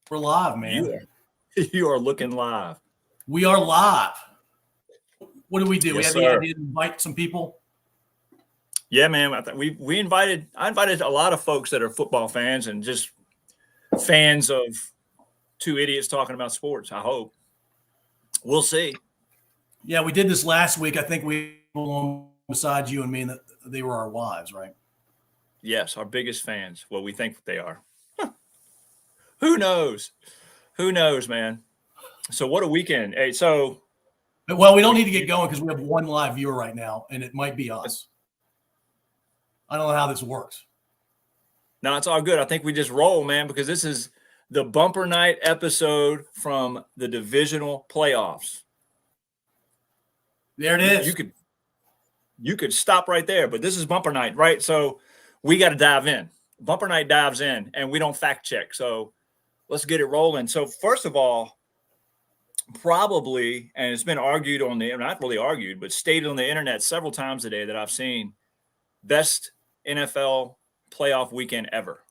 We're live, man. You are looking live. We are live. What do? Yes, We have sir. the idea to invite some people. Yeah, man. I invited a lot of folks that are football fans and just fans of two idiots talking about sports. I hope. We'll see. Yeah, we did this last week. I think we belong beside you and me, and that they were our wives, right? Yes, our biggest fans. Well, we think they are. Who knows? Who knows, man? So what a weekend. Hey, so Well, we don't need to get going because we have one live viewer right now, and it might be us. I don't know how this works. No, it's all good. I think we just roll, man, because this is the bumper night episode from the divisional playoffs. There it is. You could stop right there, but this is bumper night, right? So we got to dive in. Bumper night dives in, and we don't fact check. So let's get it rolling. So first of all, probably, and it's been argued on the, not really argued, but stated on the internet several times today that I've seen, best NFL playoff weekend ever.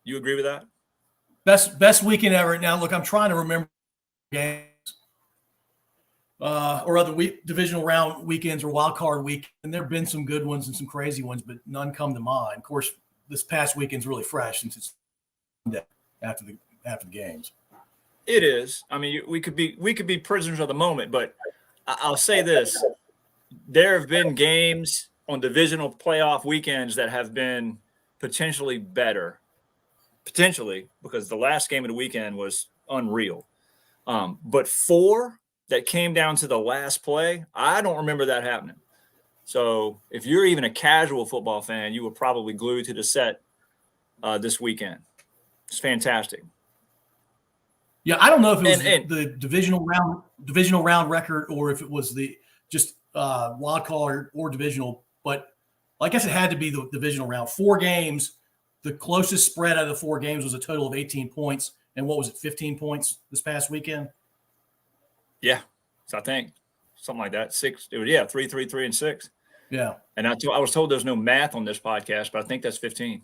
You agree with that? Best weekend ever. Now, look, I'm trying to remember games or other divisional round weekends or wild card week, and there have been some good ones and some crazy ones, but none come to mind. Of course, this past weekend's really fresh since it's after the games. It is. I mean, we could be prisoners of the moment, but I'll say this: there have been games on divisional playoff weekends that have been potentially better, because the last game of the weekend was unreal. But 4 that came down to the last play, I don't remember that happening. So if you're even a casual football fan, you were probably glued to the set this weekend. It's fantastic. Yeah, I don't know if it was the divisional round record or if it was the just wild card or divisional, but I guess it had to be the divisional round. 4 games, the closest spread out of the 4 games was a total of 18 points. And what was it, 15 points this past weekend? Yeah, so I think something like that. 6. It was 3, 3, 3, and 6. Yeah, and I was told there's no math on this podcast, but I think that's 15.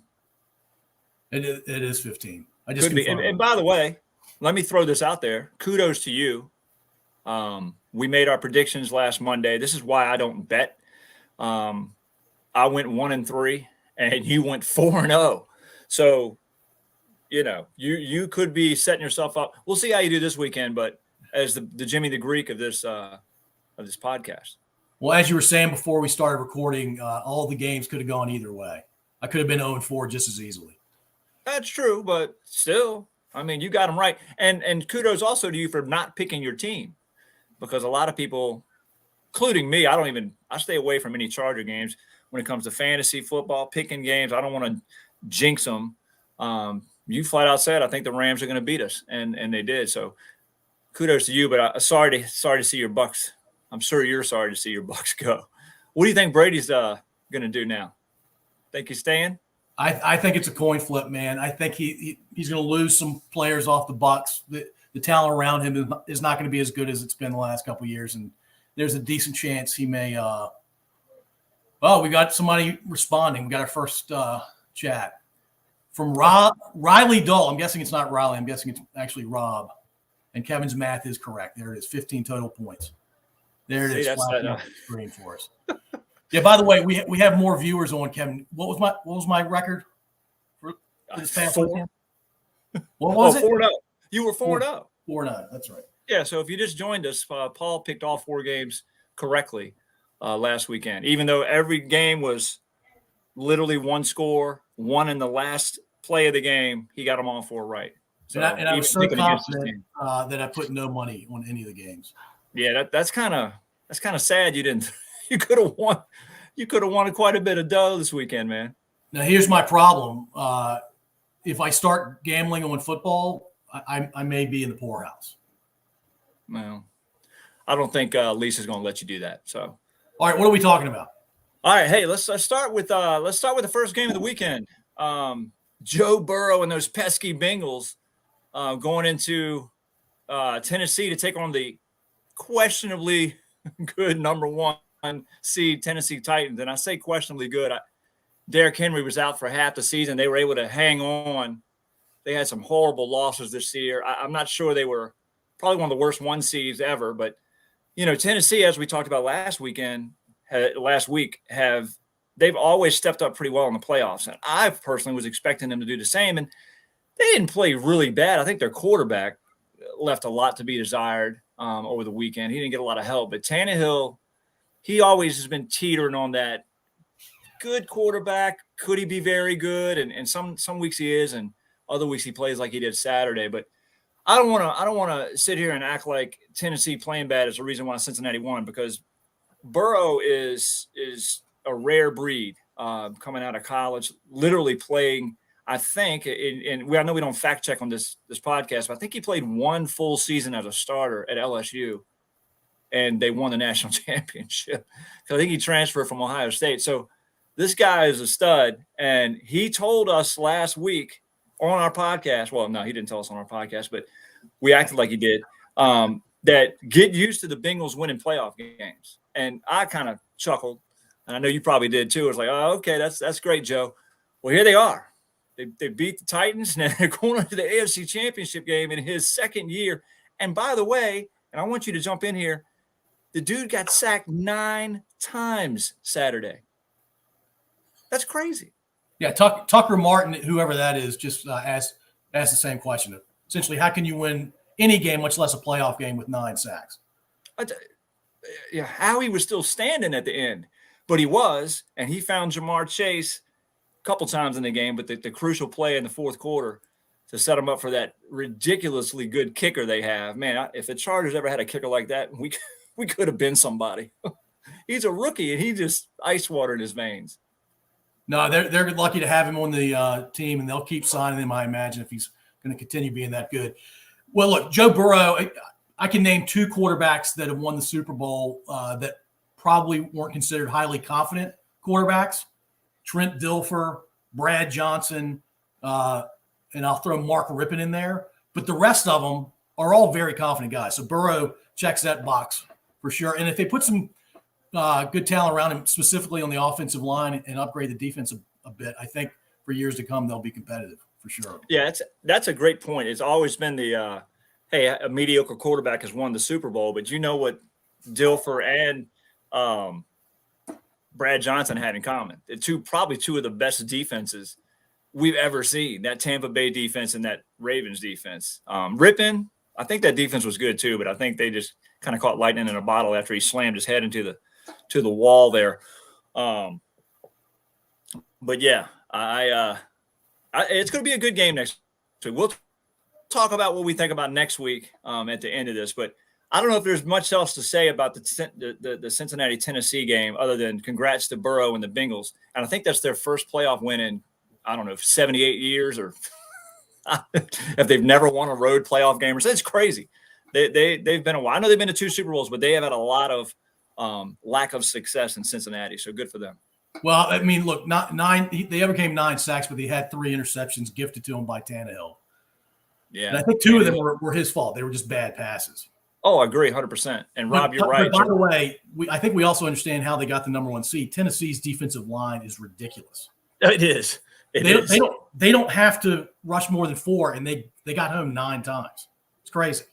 It is 15. I just could be. And by the way, let me throw this out there. Kudos to you. We made our predictions last Monday. This is why I don't bet. I went 1-3, and you went 4-0. So, you could be setting yourself up. We'll see how you do this weekend, but as the Jimmy the Greek of this podcast. Well, as you were saying before we started recording, all the games could have gone either way. I could have been 0-4 just as easily. That's true, but still, I mean, you got them right. And kudos also to you for not picking your team, because a lot of people, including me, I stay away from any Charger games when it comes to fantasy football, picking games. I don't want to jinx them. You flat out said, I think the Rams are going to beat us, and they did. So kudos to you, but sorry to see your Bucks. I'm sure you're sorry to see your Bucks go. What do you think Brady's going to do now? Think he's staying? I think it's a coin flip, man. I think he's going to lose some players off the Bucks. The talent around him is not going to be as good as it's been the last couple of years, and there's a decent chance he may. We got somebody responding. We got our first chat from Riley Dull. I'm guessing it's not Riley. I'm guessing it's actually Rob. And Kevin's math is correct. There it is, 15 total points. There it is. Flashing up the screen for us. Yeah. By the way, we have more viewers on, Kevin. What was my record for this past weekend? What was it? 4-0. You were 4-0. 4-0. That's right. Yeah. So if you just joined us, Paul picked all 4 games correctly last weekend, even though every game was literally one score, one in the last play of the game. He got them all 4 right. So, and I was so confident that I put no money on any of the games. Yeah, that's kind of sad. You didn't. You could have won. You could have won quite a bit of dough this weekend, man. Now here's my problem. If I start gambling on football, I may be in the poorhouse. Well, I don't think Lisa's going to let you do that. So, all right, what are we talking about? All right, hey, let's start with the first game of the weekend. Joe Burrow and those pesky Bengals going into Tennessee to take on the questionably good number 1 seed Tennessee Titans. And I say questionably good. Derrick Henry was out for half the season. They were able to hang on They had some horrible losses this year. I'm not sure they were probably one of the worst 1 seeds ever, but Tennessee, as we talked about last week, they've always stepped up pretty well in the playoffs. And I personally was expecting them to do the same. And they didn't play really bad. I think their quarterback left a lot to be desired over the weekend. He didn't get a lot of help. But Tannehill, he always has been teetering on that good quarterback. Could he be very good? And some weeks he is, and other weeks he plays like he did Saturday. But I don't want to sit here and act like Tennessee playing bad is the reason why Cincinnati won, because Burrow is a rare breed coming out of college, literally playing. I think, I know we don't fact check on this podcast, but I think he played 1 full season as a starter at LSU, and they won the national championship. So I think he transferred from Ohio State. So this guy is a stud, and he told us last week on our podcast. Well, no, he didn't tell us on our podcast, but we acted like he did. That get used to the Bengals winning playoff games, and I kind of chuckled, and I know you probably did too. It's like, oh, okay, that's great, Joe. Well, here they are. They beat the Titans, and they're going into the AFC Championship game in his second year. And by the way, and I want you to jump in here, the dude got sacked 9 times Saturday. That's crazy. Yeah, Tucker Martin, whoever that is, just asked the same question. Essentially, how can you win any game, much less a playoff game, with 9 sacks? Yeah, how he was still standing at the end. But he was, and he found Jamar Chase couple times in the game, but the crucial play in the fourth quarter to set them up for that ridiculously good kicker they have. Man, if the Chargers ever had a kicker like that, we could have been somebody. He's a rookie, and he just ice water in his veins. No, they're lucky to have him on the team, and they'll keep signing him, I imagine, if he's going to continue being that good. Well, look, Joe Burrow, I can name 2 quarterbacks that have won the Super Bowl that probably weren't considered highly confident quarterbacks. Trent Dilfer, Brad Johnson, and I'll throw Mark Rippon in there. But the rest of them are all very confident guys. So Burrow checks that box for sure. And if they put some good talent around him, specifically on the offensive line, and upgrade the defense a bit, I think for years to come they'll be competitive for sure. Yeah, that's a great point. It's always been the hey, a mediocre quarterback has won the Super Bowl, but you know what Dilfer and Brad Johnson had in common? Probably two of the best defenses we've ever seen, that Tampa Bay defense and that Ravens defense. Rippon, I think that defense was good too, but I think they just kind of caught lightning in a bottle after he slammed his head into the wall there. But yeah, it's going to be a good game next week. We'll talk about what we think about next week at the end of this, but I don't know if there's much else to say about the Cincinnati-Tennessee game other than congrats to Burrow and the Bengals. And I think that's their first playoff win in, I don't know, 78 years, or if they've never won a road playoff game. It's crazy. They've been a while. I know they've been to 2 Super Bowls, but they have had a lot of lack of success in Cincinnati. So good for them. Well, I mean, look, not 9. They overcame 9 sacks, but he had 3 interceptions gifted to him by Tannehill. Yeah, and I think 2 of them were his fault. They were just bad passes. Oh, I agree 100%. And Rob, you're right. By the way, I think we also understand how they got the number 1 seed. Tennessee's defensive line is ridiculous. It is. They don't have to rush more than 4, and they got home 9 times. It's crazy.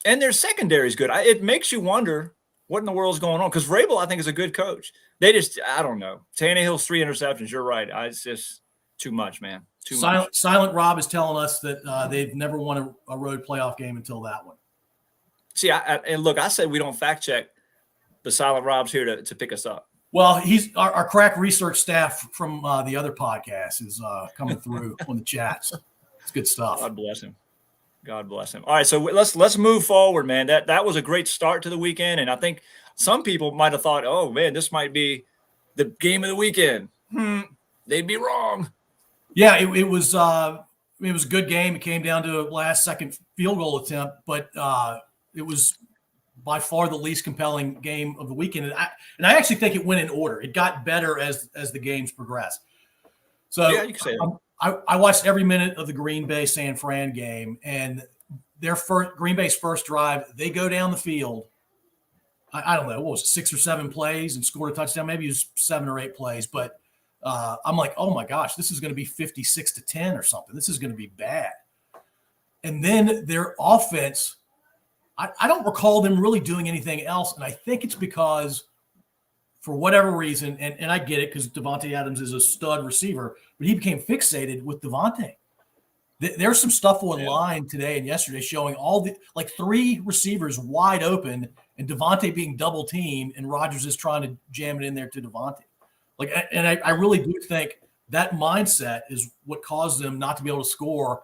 And their secondary is good. It makes you wonder what in the world is going on, because Vrabel, I think, is a good coach. I don't know. Tannehill's 3 interceptions. You're right. It's just too much, man. Too much. Silent Rob is telling us that they've never won a road playoff game until that one. See, and look, I said we don't fact check, but Silent Rob's here to pick us up. Well, he's our crack research staff from the other podcast is coming through on the chats. It's good stuff. God bless him. God bless him. All right, so let's move forward, man. That was a great start to the weekend, and I think some people might have thought, oh man, this might be the game of the weekend. They'd be wrong. Yeah, it was a good game. It came down to a last-second field goal attempt, but it was by far the least compelling game of the weekend. And I actually think it went in order. It got better as the games progressed. So yeah, you can say that. I watched every minute of the Green Bay San Fran game, and Green Bay's first drive, they go down the field. I don't know, what was it, 6 or 7 plays and scored a touchdown? Maybe it was 7 or 8 plays, but I'm like, oh my gosh, this is going to be 56-10 or something. This is going to be bad. And then their offense, I don't recall them really doing anything else. And I think it's because for whatever reason, and I get it because Davante Adams is a stud receiver, but he became fixated with Davante. There's some stuff online today and yesterday showing all the like 3 receivers wide open and Davante being double teamed and Rodgers is trying to jam it in there to Davante. Like, and I really do think that mindset is what caused them not to be able to score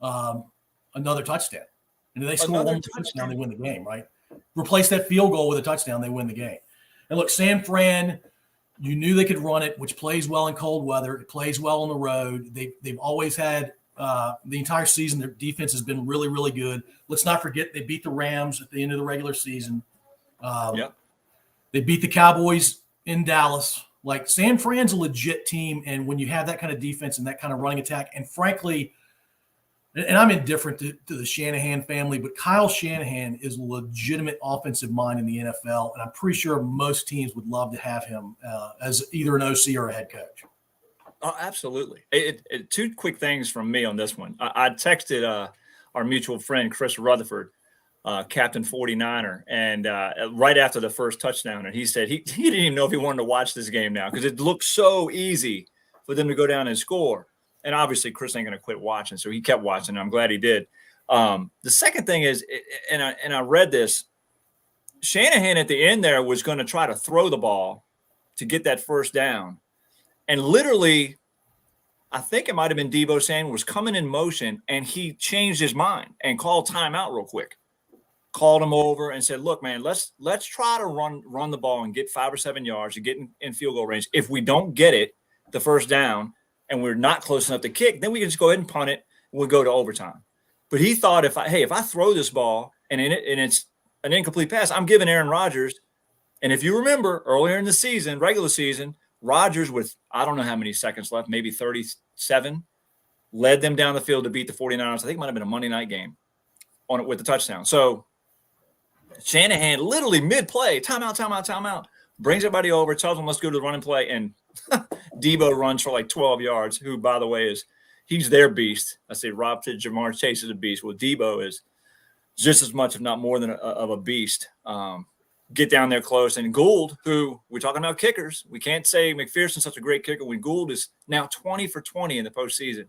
another touchdown. And if they score one touchdown, they win the game, right? Replace that field goal with a touchdown, they win the game. And look, San Fran, you knew they could run it, which plays well in cold weather. It plays well on the road. They've always had the entire season, their defense has been really, really good. Let's not forget they beat the Rams at the end of the regular season. They beat the Cowboys in Dallas. Like, San Fran's a legit team, and when you have that kind of defense and that kind of running attack, and frankly, and I'm indifferent to the Shanahan family, but Kyle Shanahan is a legitimate offensive mind in the NFL, and I'm pretty sure most teams would love to have him as either an OC or a head coach. Oh, absolutely. 2 quick things from me on this one. I texted our mutual friend, Chris Rutherford, Captain 49er, and right after the first touchdown, and he said he didn't even know if he wanted to watch this game now because it looked so easy for them to go down and score. And obviously, Chris ain't going to quit watching, so he kept watching, and I'm glad he did. The second thing is, and I read this, Shanahan at the end there was going to try to throw the ball to get that first down. And literally, I think it might have been Deebo Samuel was coming in motion, and he changed his mind and called timeout real quick. Called him over and said, look, man, let's try to run the ball and get 5 or 7 yards to get in field goal range. If we don't get it, the first down, and we're not close enough to kick, then we can just go ahead and punt it, and we'll go to overtime. But he thought if I throw this ball and it's an incomplete pass, I'm giving Aaron Rodgers. And if you remember earlier in the season, regular season, Rodgers with I don't know how many seconds left, maybe 37, led them down the field to beat the 49ers. I think it might have been a Monday night game on it with the touchdown. So Shanahan literally mid-play, timeout, brings everybody over, tells them let's go to the running play, and Deebo runs for like 12 yards, who, by the way, he's their beast. I say Rob to Jamar Chase is a beast. Well, Deebo is just as much, if not more than of a beast. Get down there close. And Gould, who we're talking about kickers, we can't say McPherson's such a great kicker when Gould is now 20 for 20 in the postseason.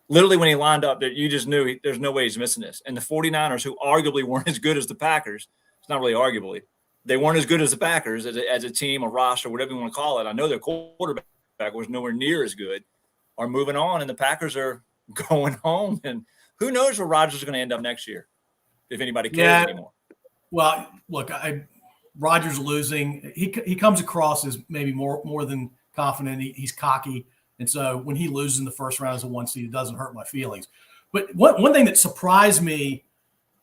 Literally, when he lined up, that you just knew there's no way he's missing this. And the 49ers, who arguably weren't as good as the Packers, it's not really arguably, they weren't as good as the Packers as a team, a roster, whatever you want to call it. I know their quarterback was nowhere near as good, are moving on, and the Packers are going home. And who knows where Rodgers is going to end up next year, if anybody cares anymore. Well, look, Rodgers losing, he comes across as maybe more than confident. He's cocky. And so when he loses in the first round as a 1 seed, it doesn't hurt my feelings. But one thing that surprised me,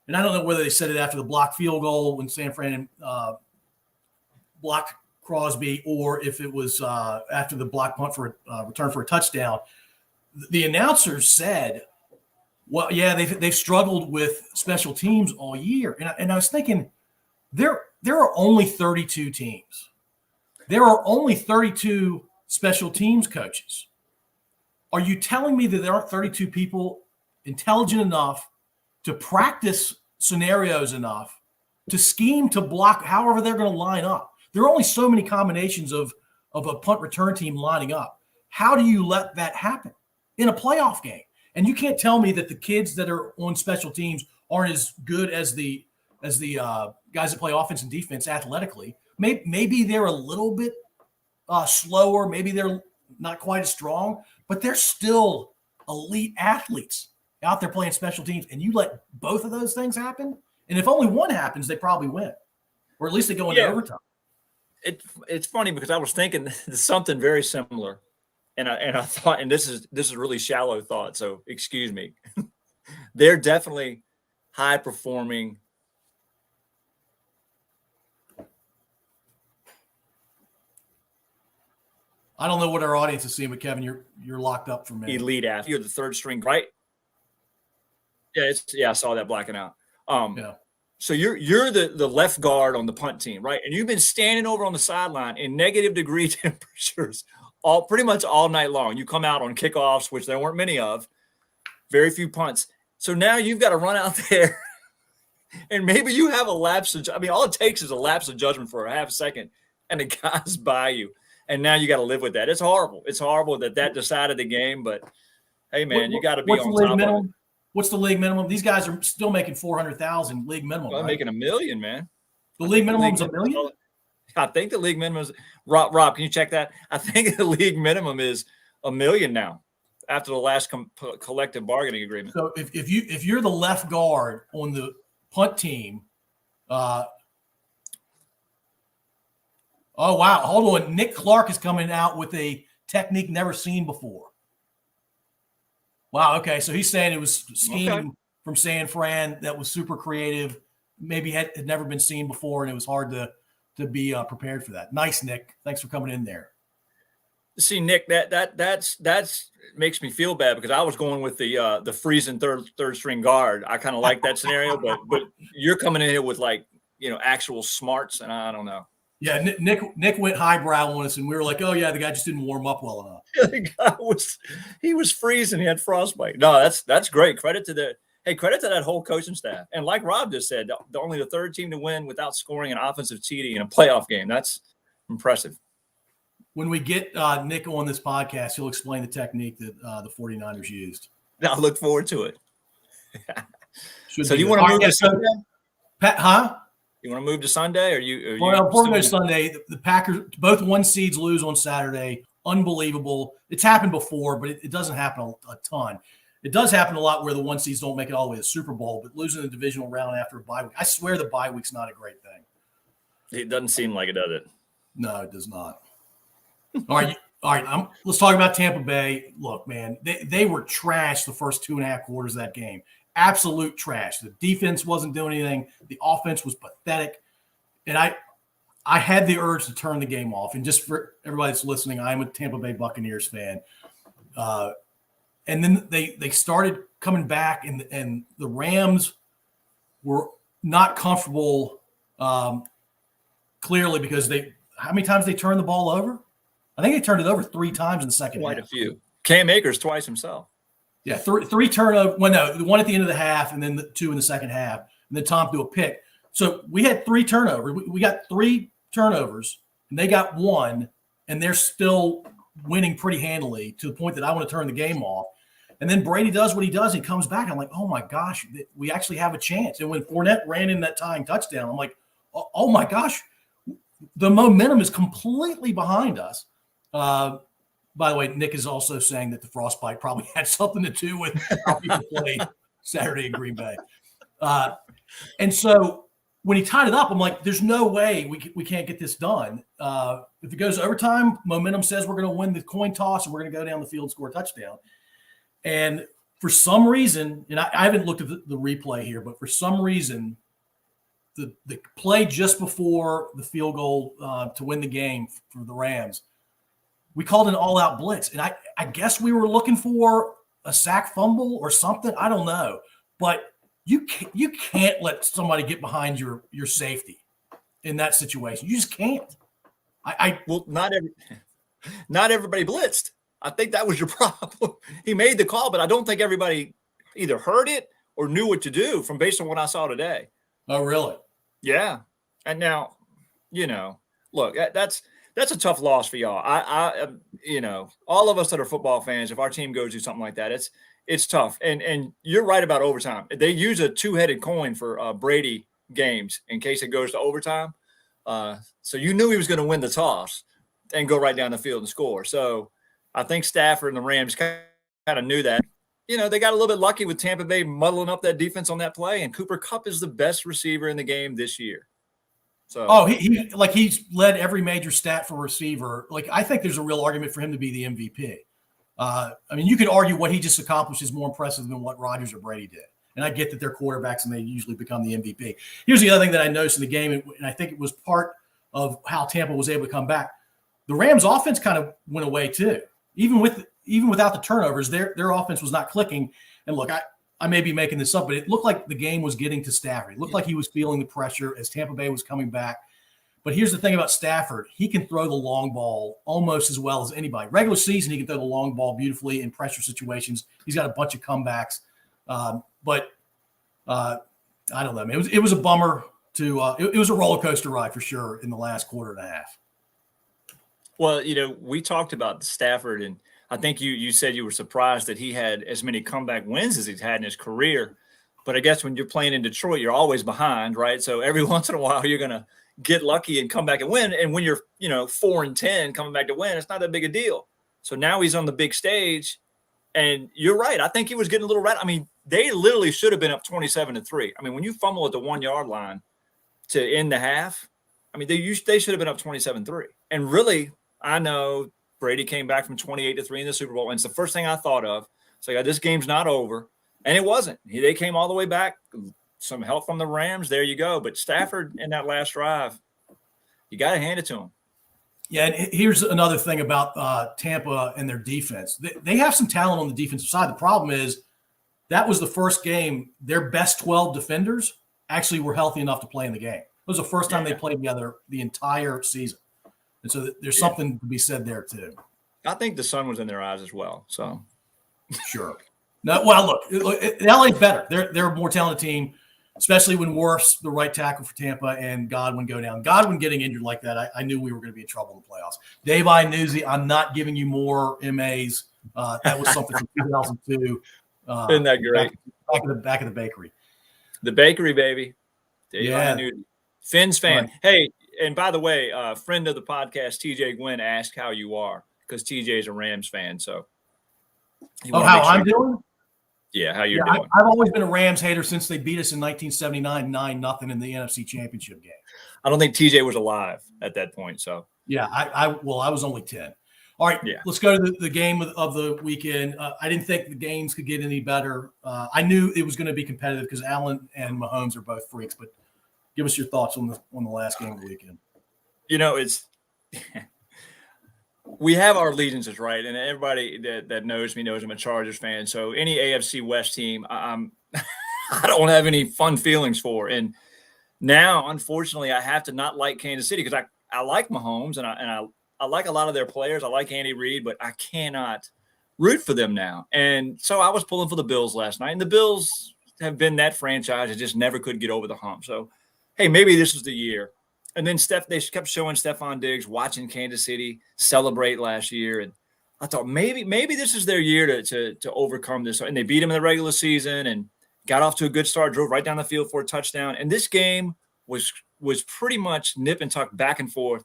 and I don't know whether they said it after the blocked field goal when San Fran blocked Crosby or if it was after the block punt for a return for a touchdown, the announcers said, well, yeah, they've struggled with special teams all year. And I was thinking, there are only 32 teams. There are only 32 special teams coaches. Are you telling me that there aren't 32 people intelligent enough to practice scenarios enough to scheme to block however they're going to line up? There are only so many combinations of a punt return team lining up. How do you let that happen in a playoff game? And you can't tell me that the kids that are on special teams aren't as good as the guys that play offense and defense athletically. Maybe they're a little bit slower. Maybe they're not quite as strong, but they're still elite athletes out there playing special teams. And you let both of those things happen, and if only one happens, they probably win, or at least they go into overtime. It's funny because I was thinking something very similar, and I thought, and this is really shallow thought, so excuse me. They're definitely high performing. I don't know what our audience is seeing, but Kevin, you're locked up for me. Elite athlete. You're the third string, right? Yeah, I saw that blacking out. So you're the left guard on the punt team, right? And you've been standing over on the sideline in negative degree temperatures pretty much all night long. You come out on kickoffs, which there weren't many of, very few punts. So now you've got to run out there and maybe you have a lapse of, I mean, all it takes is a lapse of judgment for a half a second and the guy's by you. And now you got to live with that. It's horrible. It's horrible that decided the game, but hey man, you got to be on top of it. What's the league minimum? These guys are still making 400,000 league minimum. Well, right? Making $1 million, man. The league minimum is $1 million? I think the league minimum is Rob, can you check that? I think the league minimum is $1 million now after the last collective bargaining agreement. So if you're the left guard on the punt team, oh wow, hold on. Nick Clark is coming out with a technique never seen before. Wow, okay. So he's saying it was scheme from San Fran that was super creative, maybe had never been seen before, and it was hard to be prepared for that. Nice, Nick. Thanks for coming in there. See, Nick, that's makes me feel bad because I was going with the freezing third string guard. I kind of like that scenario, but you're coming in here with actual smarts, and I don't know. Yeah, Nick went highbrow on us, and we were like, "Oh yeah, the guy just didn't warm up well enough." The guy was freezing. He had frostbite. No, that's great. Credit to that whole coaching staff. And like Rob just said, only the third team to win without scoring an offensive TD in a playoff game. That's impressive. When we get Nick on this podcast, he'll explain the technique that the 49ers used. I look forward to it. So you want to move to Sunday? Huh? You want to move to Sunday, or you? Well, before we go Sunday, the Packers, both 1 seeds lose on Saturday. Unbelievable. It's happened before, but it doesn't happen a ton. It does happen a lot where the 1 seeds don't make it all the way to the Super Bowl, but losing the divisional round after a bye week. I swear the bye week's not a great thing. It doesn't seem like it, does it? No, it does not. All right. Let's talk about Tampa Bay. Look, man, they were trash the first 2.5 quarters of that game. Absolute trash. The defense wasn't doing anything. The offense was pathetic. And I had the urge to turn the game off. And just for everybody that's listening, I'm a Tampa Bay Buccaneers fan. And then they started coming back, and the Rams were not comfortable clearly because how many times they turned the ball over? I think they turned it over 3 times in the second half. Quite a few. Cam Akers twice himself. Yeah, three turnovers. Well, no, the one at the end of the half, and then the 2 in the second half, and then Tom threw a pick. So we had 3 turnovers. We got 3 turnovers, and they got 1, and they're still winning pretty handily to the point that I want to turn the game off. And then Brady does what he does. And he comes back. And I'm like, oh, my gosh, we actually have a chance. And when Fournette ran in that tying touchdown, I'm like, oh my gosh, the momentum is completely behind us. By the way, Nick is also saying that the frostbite probably had something to do with how people played Saturday in Green Bay. And so when he tied it up, I'm like, there's no way we can't get this done. If it goes overtime, momentum says we're going to win the coin toss and we're going to go down the field and score a touchdown. And for some reason, and I haven't looked at the replay here, but for some reason, the play just before the field goal to win the game for the Rams, we called an all-out blitz. And I guess we were looking for a sack fumble or something. I don't know. But you can't let somebody get behind your safety in that situation. You just can't. Well, not everybody blitzed. I think that was your problem. He made the call, but I don't think everybody either heard it or knew what to do from based on what I saw today. Oh, really? Yeah. And now, look, that's a tough loss for y'all. I all of us that are football fans, if our team goes through something like that, it's tough. And you're right about overtime. They use a 2-headed coin for Brady games in case it goes to overtime. So you knew he was going to win the toss and go right down the field and score. So I think Stafford and the Rams kind of knew that. They got a little bit lucky with Tampa Bay muddling up that defense on that play, and Cooper Kupp is the best receiver in the game this year. So he's led every major stat for receiver. Like, I think there's a real argument for him to be the MVP. You could argue what he just accomplished is more impressive than what Rodgers or Brady did. And I get that they're quarterbacks and they usually become the MVP. Here's the other thing that I noticed in the game, and I think it was part of how Tampa was able to come back. The Rams' offense kind of went away too. Even without the turnovers, their offense was not clicking. And look, I may be making this up, but it looked like the game was getting to Stafford. It looked like he was feeling the pressure as Tampa Bay was coming back. But here's the thing about Stafford. He can throw the long ball almost as well as anybody. Regular season, he can throw the long ball beautifully in pressure situations. He's got a bunch of comebacks. But I don't know. It was a bummer it was a roller coaster ride for sure in the last quarter and a half. Well, we talked about Stafford, and I think you said you were surprised that he had as many comeback wins as he's had in his career. But I guess when you're playing in Detroit, you're always behind, right? So every once in a while, you're going to get lucky and come back and win. And when you're, 4-10 coming back to win, it's not that big a deal. So now he's on the big stage, and you're right. I think he was getting a little rat. I mean, they literally should have been up 27-3. I mean, when you fumble at the 1 yard line to end the half, I mean, they should have been up 27-3. And really, I know Brady came back from 28-3 in the Super Bowl, and it's the first thing I thought of. It's like, this game's not over. And it wasn't. They came all the way back. Some help from the Rams. There you go. But Stafford in that last drive, you got to hand it to him. Yeah, and here's another thing about Tampa and their defense. They have some talent on the defensive side. The problem is that was the first game their best 12 defenders actually were healthy enough to play in the game. It was the first time they played together the entire season. And so there's something to be said there too. I think the sun was in their eyes as well. So sure. No, well, look, LA's better. They're a more talented team, especially when Wirfs, the right tackle for Tampa, and Godwin go down. Godwin getting injured like that, I knew we were going to be in trouble in the playoffs. Dave Iannuzzi, I'm not giving you more MAs. That was something from 2002. Isn't that great? Back of the bakery. The bakery, baby. Dave yeah. Iannuzzi. Finn's fan. Right. Hey, and by the way, friend of the podcast, TJ Gwynn, asked how you are because TJ is a Rams fan. So, how I'm doing? Yeah, how you're doing. I've always been a Rams hater since they beat us in 1979, 9-0 in the NFC Championship game. I don't think TJ was alive at that point. So yeah, I was only 10. All right, Let's go to the game of the weekend. I didn't think the games could get any better. I knew it was going to be competitive because Allen and Mahomes are both freaks. But give us your thoughts on the last game of the weekend. It's we have our allegiances, right? And everybody that knows me knows I'm a Chargers fan. So any AFC West team, I don't have any fun feelings for. And now, unfortunately, I have to not like Kansas City because I like Mahomes and I like a lot of their players. I like Andy Reid, but I cannot root for them now. And so I was pulling for the Bills last night. And the Bills have been that franchise that just never could get over the hump. So, hey, maybe this is the year. And then they kept showing Stephon Diggs watching Kansas City celebrate last year. And I thought maybe this is their year to overcome this. And they beat him in the regular season and got off to a good start, drove right down the field for a touchdown. And this game was pretty much nip and tuck back and forth.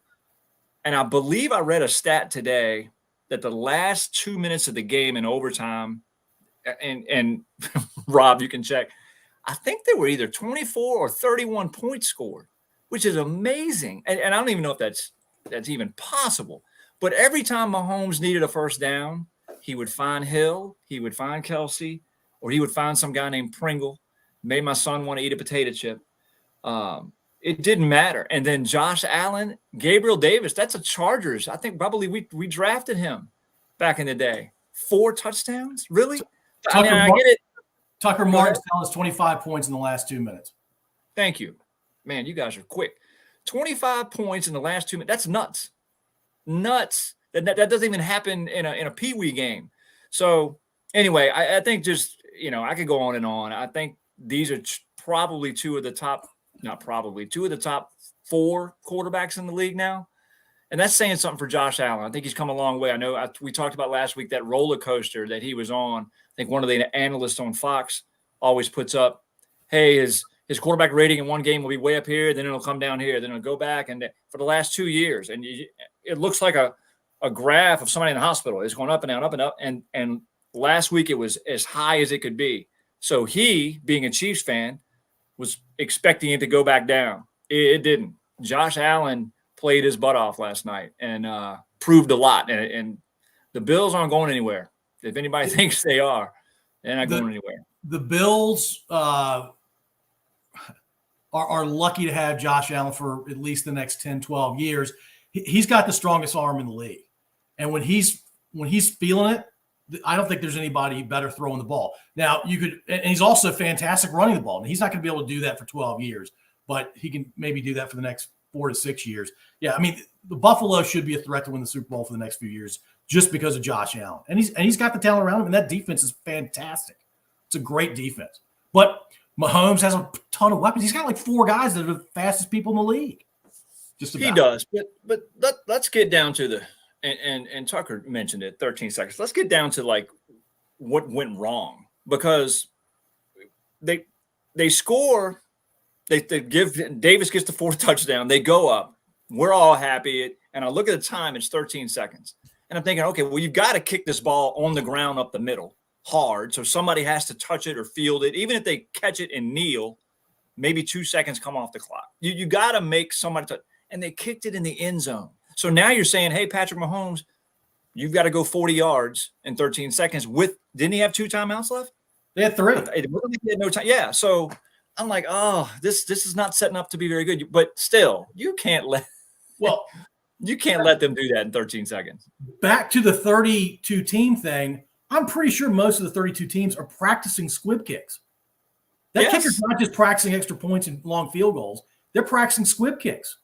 And I believe I read a stat today that the last 2 minutes of the game in overtime, and Rob, you can check, I think there were either 24 or 31 points scored, which is amazing. And I don't even know if that's even possible. But every time Mahomes needed a first down, he would find Hill, he would find Kelsey, or he would find some guy named Pringle. Made my son want to eat a potato chip. It didn't matter. And then Josh Allen, Gabriel Davis, that's a Chargers. I think probably we drafted him back in the day. 4 touchdowns? Really? I get it. Tucker Martin's 25 points in the last 2 minutes. Thank you. Man, you guys are quick. 25 points in the last 2 minutes. That's nuts. Nuts. That doesn't even happen in a peewee game. So anyway, I think just, I could go on and on. I think these are probably two of the top 4 quarterbacks in the league now. And that's saying something for Josh Allen. I think he's come a long way. I know we talked about last week that roller coaster that he was on. I think one of the analysts on Fox always puts up, hey, his quarterback rating in one game will be way up here, then it'll come down here, then it'll go back. And for the last 2 years, and it looks like a graph of somebody in the hospital. It's going up and down, up and up. And last week it was as high as it could be. So he, being a Chiefs fan, was expecting it to go back down. It didn't. Josh Allen played his butt off last night and proved a lot. And the Bills aren't going anywhere. If anybody thinks they are, they're not going anywhere. The Bills are lucky to have Josh Allen for at least the next 10, 12 years. He's got the strongest arm in the league. And when he's feeling it, I don't think there's anybody better throwing the ball. Now, and he's also fantastic running the ball. And he's not going to be able to do that for 12 years, but he can maybe do that for the next 4 to 6 years. Yeah, I mean, the Buffalo should be a threat to win the Super Bowl for the next few years just because of Josh Allen. And he's got the talent around him, and that defense is fantastic. It's a great defense. But Mahomes has a ton of weapons. He's got like 4 guys that are the fastest people in the league. Just about. He does. But let's get down to the and Tucker mentioned it, 13 seconds. Let's get down to like what went wrong, because they score, they give Davis gets the 4th touchdown, they go up. We're all happy. And I look at the time, it's 13 seconds. And I'm thinking, okay, well, you've got to kick this ball on the ground up the middle hard. So somebody has to touch it or field it. Even if they catch it and kneel, maybe 2 seconds come off the clock. You got to make somebody touch. And they kicked it in the end zone. So now you're saying, hey, Patrick Mahomes, you've got to go 40 yards in 13 seconds didn't he have 2 timeouts left? They had 3. He had no time. Yeah. So I'm like, oh, this is not setting up to be very good. But still, you can't let them do that in 13 seconds. Back to the 32 team thing. I'm pretty sure most of the 32 teams are practicing squib kicks. That kicker's not just practicing extra points and long field goals. They're practicing squib kicks.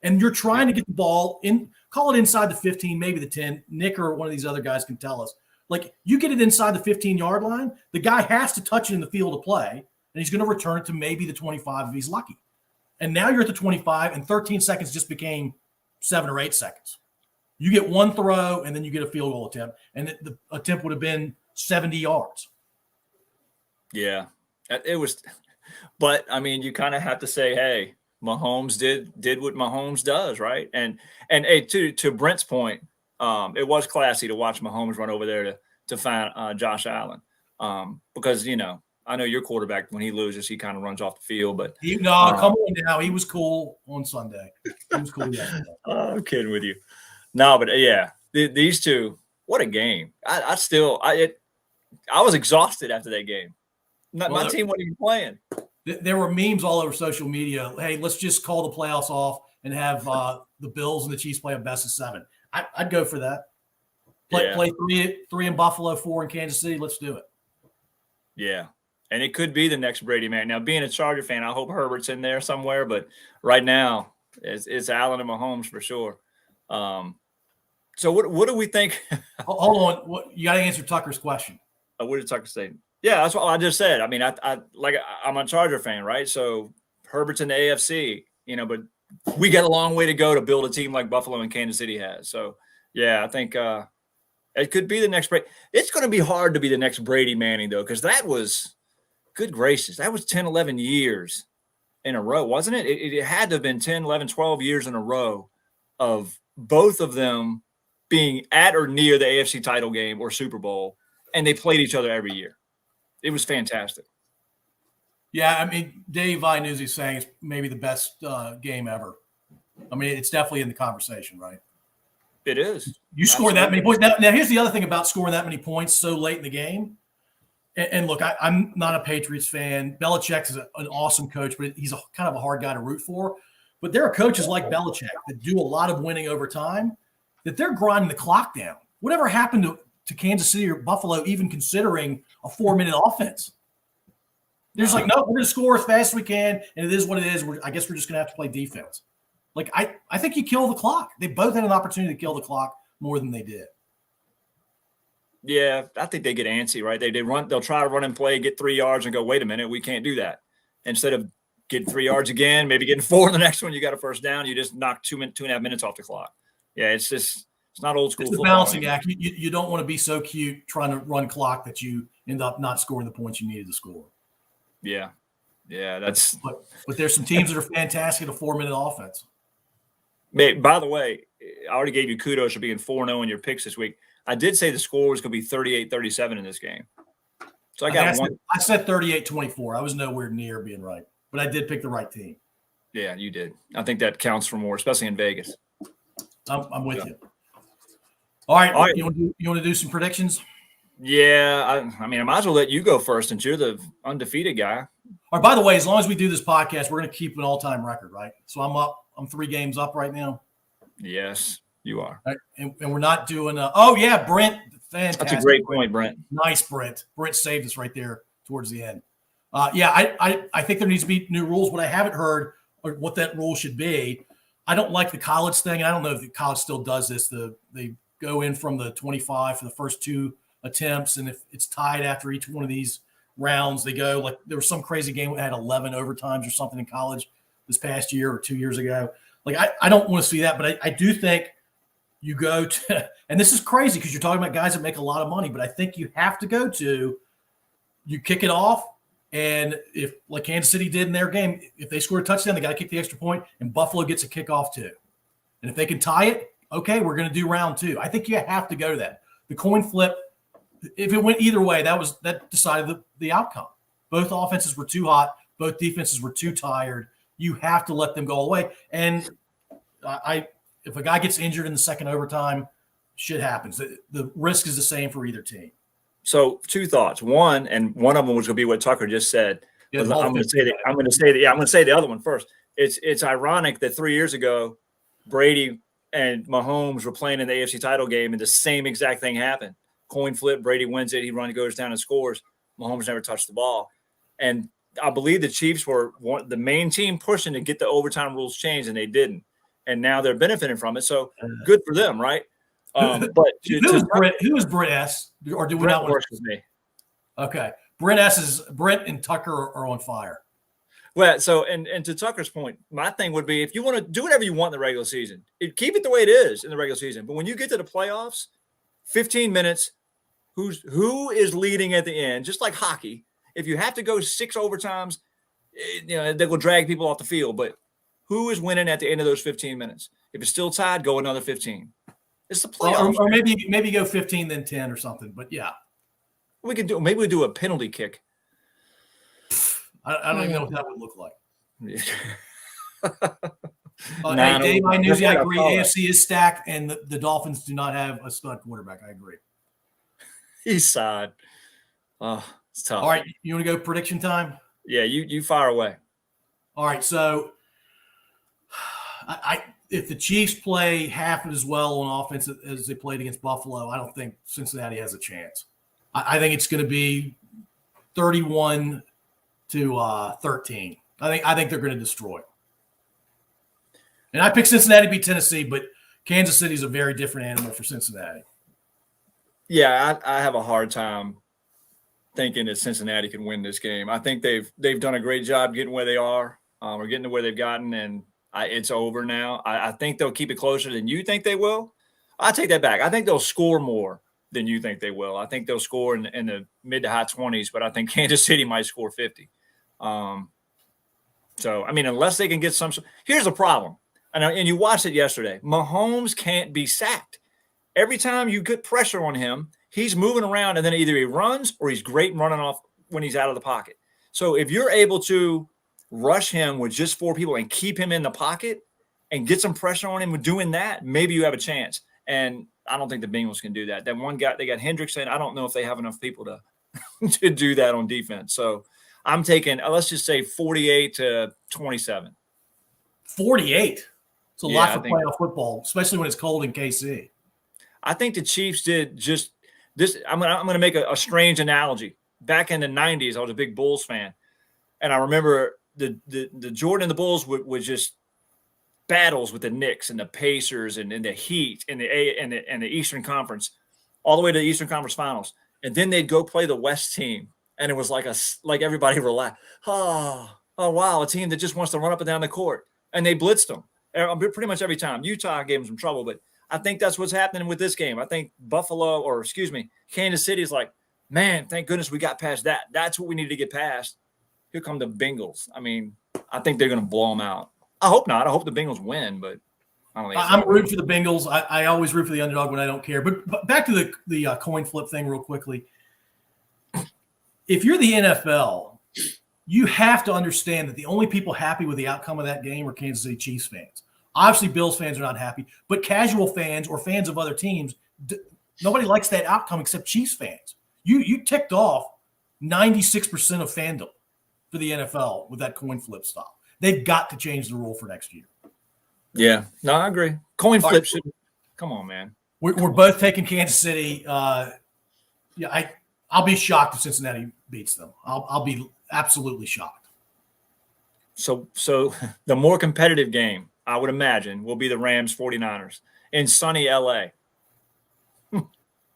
And you're trying to get the ball in, call it inside the 15, maybe the 10. Nick or one of these other guys can tell us. Like, you get it inside the 15-yard line, the guy has to touch it in the field of play, and he's going to return it to maybe the 25 if he's lucky. And now you're at the 25, and 13 seconds just became 7 or 8 seconds. You get one throw, and then you get a field goal attempt, and the attempt would have been 70 yards. Yeah, it was. But, I mean, you kind of have to say, hey, Mahomes did what Mahomes does, right? And hey, to Brent's point, it was classy to watch Mahomes run over there to find Josh Allen, because I know your quarterback, when he loses, he kind of runs off the field. But come on now, he was cool on Sunday. He was cool yesterday. I'm kidding with you. No, but yeah, these two, what a game! I was exhausted after that game. My team wasn't even playing. There were memes all over social media. Hey, let's just call the playoffs off and have the Bills and the Chiefs play a best of 7. I'd go for that. Play 3 in Buffalo, 4 in Kansas City. Let's do it. Yeah, and it could be the next Brady man. Now, being a Charger fan, I hope Herbert's in there somewhere. But right now, it's Allen and Mahomes for sure. So what do we think? Hold on. You got to answer Tucker's question. What did Tucker say? Yeah, that's what I just said. I mean, I'm a Charger fan, right? So Herbert's in the AFC, but we got a long way to go to build a team like Buffalo and Kansas City has. So, yeah, I think it could be the next Brady. It's going to be hard to be the next Brady Manning, though, because that was, good gracious, that was 10, 11 years in a row, wasn't it? It had to have been 10, 11, 12 years in a row of both of them being at or near the AFC title game or Super Bowl, and they played each other every year. It was fantastic. Yeah, I mean, Dave Vinuzzi's saying it's maybe the best game ever. I mean, it's definitely in the conversation, right? It is. You score that many points. Now, here's the other thing about scoring that many points so late in the game. And look, I'm not a Patriots fan. Belichick is an awesome coach, but he's kind of a hard guy to root for. But there are coaches like Belichick that do a lot of winning over time, that they're grinding the clock down. Whatever happened to Kansas City or Buffalo, even considering a 4-minute offense? They're just like, no, we're going to score as fast as we can, and it is what it is. I guess we're just going to have to play defense. Like, I think you kill the clock. They both had an opportunity to kill the clock more than they did. Yeah, I think they get antsy, right? They'll try to run and play, get 3 yards, and go, wait a minute, we can't do that. Instead of getting 3 yards again, maybe getting 4 in the next one, you got a first down, you just knock 2.5 minutes off the clock. Yeah, it's not old school football. It's a balancing act. You don't want to be so cute trying to run clock that you end up not scoring the points you needed to score. Yeah, that's. But there's some teams that are fantastic at a 4-minute offense. By the way, I already gave you kudos for being 4-0 in your picks this week. I did say the score was going to be 38-37 in this game. So I said 38-24. I was nowhere near being right, but I did pick the right team. Yeah, you did. I think that counts for more, especially in Vegas. I'm with you. All right. You want to do some predictions? Yeah, I mean, I might as well let you go first since you're the undefeated guy. All right. By the way, as long as we do this podcast, we're going to keep an all-time record, right? So I'm 3 games up right now. Yes, you are. Right. And we're not doing Brent. Fantastic. That's a great point, Brent. Nice, Brent. Brent saved us right there towards the end. I think there needs to be new rules. What I haven't heard or what that rule should be. I don't like the college thing. And I don't know if the college still does this. They go in from the 25 for the first 2 attempts, and if it's tied after each one of these rounds, they go like there was some crazy game that had 11 overtimes or something in college this past year or 2 years ago. Like I don't want to see that, but I do think you go to, and this is crazy because you're talking about guys that make a lot of money, but I think you have to go to, you kick it off. And if, like Kansas City did in their game, if they score a touchdown, they got to kick the extra point, and Buffalo gets a kickoff too. And if they can tie it, okay, we're going to do round 2. I think you have to go to that. The coin flip, if it went either way, that decided the outcome. Both offenses were too hot. Both defenses were too tired. You have to let them go away. And if a guy gets injured in the second overtime, shit happens. The risk is the same for either team. So 2 thoughts. One of them was going to be what Tucker just said. Yeah, I'm going to say the other one first. It's ironic that 3 years ago, Brady and Mahomes were playing in the AFC title game, and the same exact thing happened. Coin flip, Brady wins it. He goes down and scores. Mahomes never touched the ball. And I believe the Chiefs were the main team pushing to get the overtime rules changed, and they didn't. And now they're benefiting from it. So good for them, right? But who is Brent S? Or do we Brent not want works with me? Okay, Brent and Tucker are on fire. Well, so and to Tucker's point, my thing would be if you want to do whatever you want in the regular season, keep it the way it is in the regular season. But when you get to the playoffs, 15 minutes, who is leading at the end? Just like hockey, if you have to go 6 overtimes, they will drag people off the field. But who is winning at the end of those 15 minutes? If it's still tied, go another 15. It's the playoffs. Or maybe go 15 then 10 or something. But yeah, we do a penalty kick. I don't even know what that would look like. Hey, Dave, I agree. AFC is stacked, and the Dolphins do not have a stud quarterback. I agree. He's sad. Oh, it's tough. All right, you want to go prediction time? Yeah, you fire away. All right, so if the Chiefs play half as well on offense as they played against Buffalo, I don't think Cincinnati has a chance. I think it's going to be 31-13. I think they're going to destroy. And I picked Cincinnati to beat Tennessee, but Kansas City is a very different animal for Cincinnati. Yeah, I have a hard time thinking that Cincinnati can win this game. I think they've done a great job getting where they are, or getting to where they've gotten, and it's over now. I think they'll keep it closer than you think they will. I take that back. I think they'll score more than you think they will. I think they'll score in the mid to high 20s, but I think Kansas City might score 50. So, I mean, unless they can get some – here's the problem. And you watched it yesterday. Mahomes can't be sacked. Every time you get pressure on him, he's moving around, and then either he runs or he's great running off when he's out of the pocket. So if you're able to rush him with just 4 people and keep him in the pocket and get some pressure on him with doing that, maybe you have a chance. And I don't think the Bengals can do that. That one guy, they got Hendrickson. I don't know if they have enough people to do that on defense. So I'm taking, let's just say 48-27. 48? It's a lot for playoff football, especially when it's cold in KC. I think the Chiefs did just this. I'm going to make a strange analogy. Back in the 90s, I was a big Bulls fan. And I remember the Jordan and the Bulls would just battles with the Knicks and the Pacers and the Heat and the Eastern Conference, all the way to the Eastern Conference Finals. And then they'd go play the West team. And it was like everybody relaxed. Oh, wow, a team that just wants to run up and down the court. And they blitzed them pretty much every time. Utah gave them some trouble, but I think that's what's happening with this game. I think Kansas City is like, man, thank goodness we got past that. That's what we need to get past. Here come the Bengals. I mean, I think they're going to blow them out. I hope not. I hope the Bengals win, but I don't think I'm rooting for the Bengals. I always root for the underdog when I don't care. But back to the coin flip thing real quickly. If you're the NFL, you have to understand that the only people happy with the outcome of that game are Kansas City Chiefs fans. Obviously, Bills fans are not happy, but casual fans or fans of other teams, nobody likes that outcome except Chiefs fans. You ticked off 96% of fandom for the NFL with that coin flip stop. They've got to change the rule for next year. Yeah, no, I agree. Coin flip should – come on, man. We're both taking Kansas City. I'll be shocked if Cincinnati beats them. I'll be absolutely shocked. So the more competitive game, I would imagine, will be the Rams 49ers in sunny LA.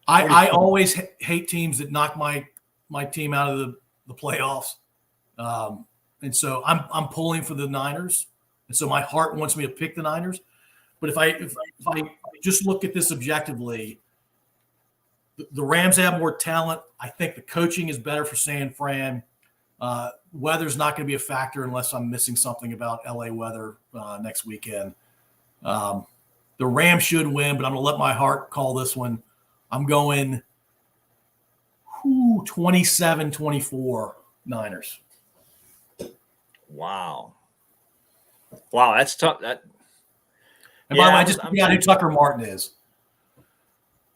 I always hate teams that knock my team out of the playoffs. And so I'm pulling for the Niners. And so my heart wants me to pick the Niners. But if I just look at this objectively, the Rams have more talent. I think the coaching is better for San Fran. Weather's not going to be a factor unless I'm missing something about LA weather next weekend. The Rams should win, but I'm going to let my heart call this one. I'm going 27-24 Niners. Wow, that's tough. And by the way, I just forgot who Tucker Martin is.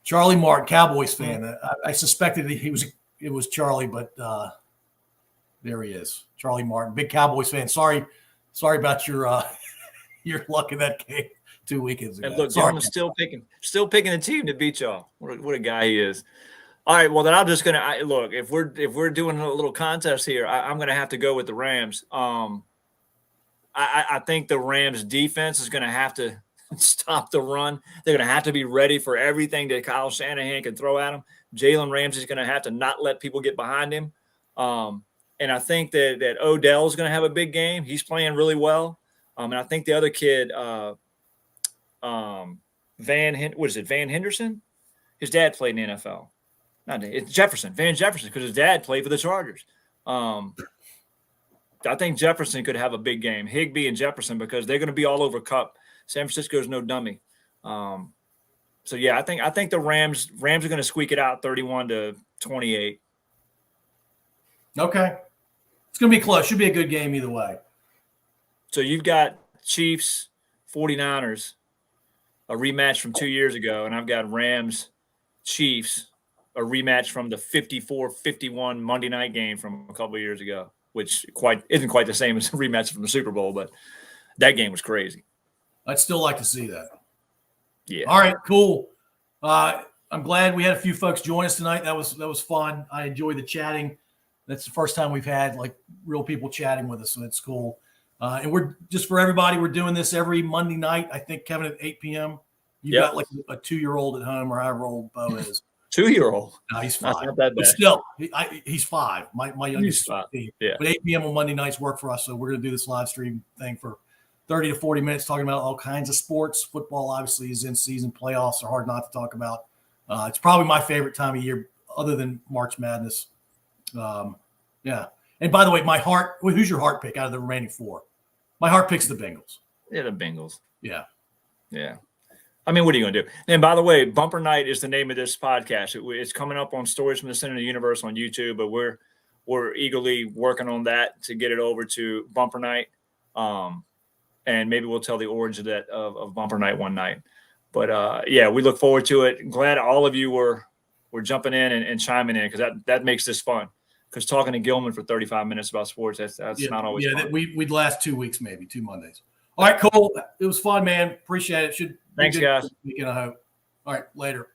Charlie Martin, Cowboys fan. I suspected it was Charlie, but there he is. Charlie Martin, big Cowboys fan. Sorry about your luck in that game 2 weekends ago. And look, Gilman's still picking the team to beat y'all. What a guy he is. All right, well then I'm just gonna look. If we're doing a little contest here, I'm gonna have to go with the Rams. I think the Rams defense is gonna have to stop the run. They're gonna have to be ready for everything that Kyle Shanahan can throw at them. Jalen Ramsey's gonna have to not let people get behind him. And I think that Odell's gonna have a big game. He's playing really well. And I think the other kid, Van Henderson? His dad played in the NFL. It's Van Jefferson, because his dad played for the Chargers. I think Jefferson could have a big game. Higbee and Jefferson, because they're going to be all over Cup. San Francisco's no dummy. So yeah, I think the Rams are going to squeak it out 31-28. Okay. It's going to be close. Should be a good game either way. So you've got Chiefs, 49ers, a rematch from 2 years ago, and I've got Rams, Chiefs, a rematch from the 54-51 Monday night game from a couple of years ago, which isn't quite the same as the rematch from the Super Bowl, but that game was crazy. I'd still like to see that. Yeah. All right, cool. I'm glad we had a few folks join us tonight. That was fun. I enjoyed the chatting. That's the first time we've had like real people chatting with us, so it's cool. And we're just for everybody, we're doing this every Monday night. I think, Kevin, at 8 p.m. You've got like a 2-year-old at home, or however old Bo is. 2-year-old? No, he's 5. Not that bad. But still, he's 5. My youngest is 15. Yeah. But 8 p.m. on Monday nights work for us, so we're going to do this live stream thing for 30 to 40 minutes talking about all kinds of sports. Football, obviously, is in season. Playoffs are hard not to talk about. It's probably my favorite time of year other than March Madness. Yeah. And by the way, who's your heart pick out of the remaining 4? My heart picks the Bengals. Yeah, the Bengals. Yeah. Yeah. I mean, what are you going to do? And by the way, Bumper Night is the name of this podcast. It's coming up on Stories from the Center of the Universe on YouTube, but we're eagerly working on that to get it over to Bumper Night. And maybe we'll tell the origin of Bumper Night one night. But yeah, we look forward to it. Glad all of you were jumping in and chiming in, because that makes this fun. Because talking to Gilman for 35 minutes about sports, that's not always fun. Yeah, we'd last 2 weeks, maybe 2 Mondays. All right, cool. It was fun, man. Appreciate it. Thanks, guys. Weekend, I hope. All right, later.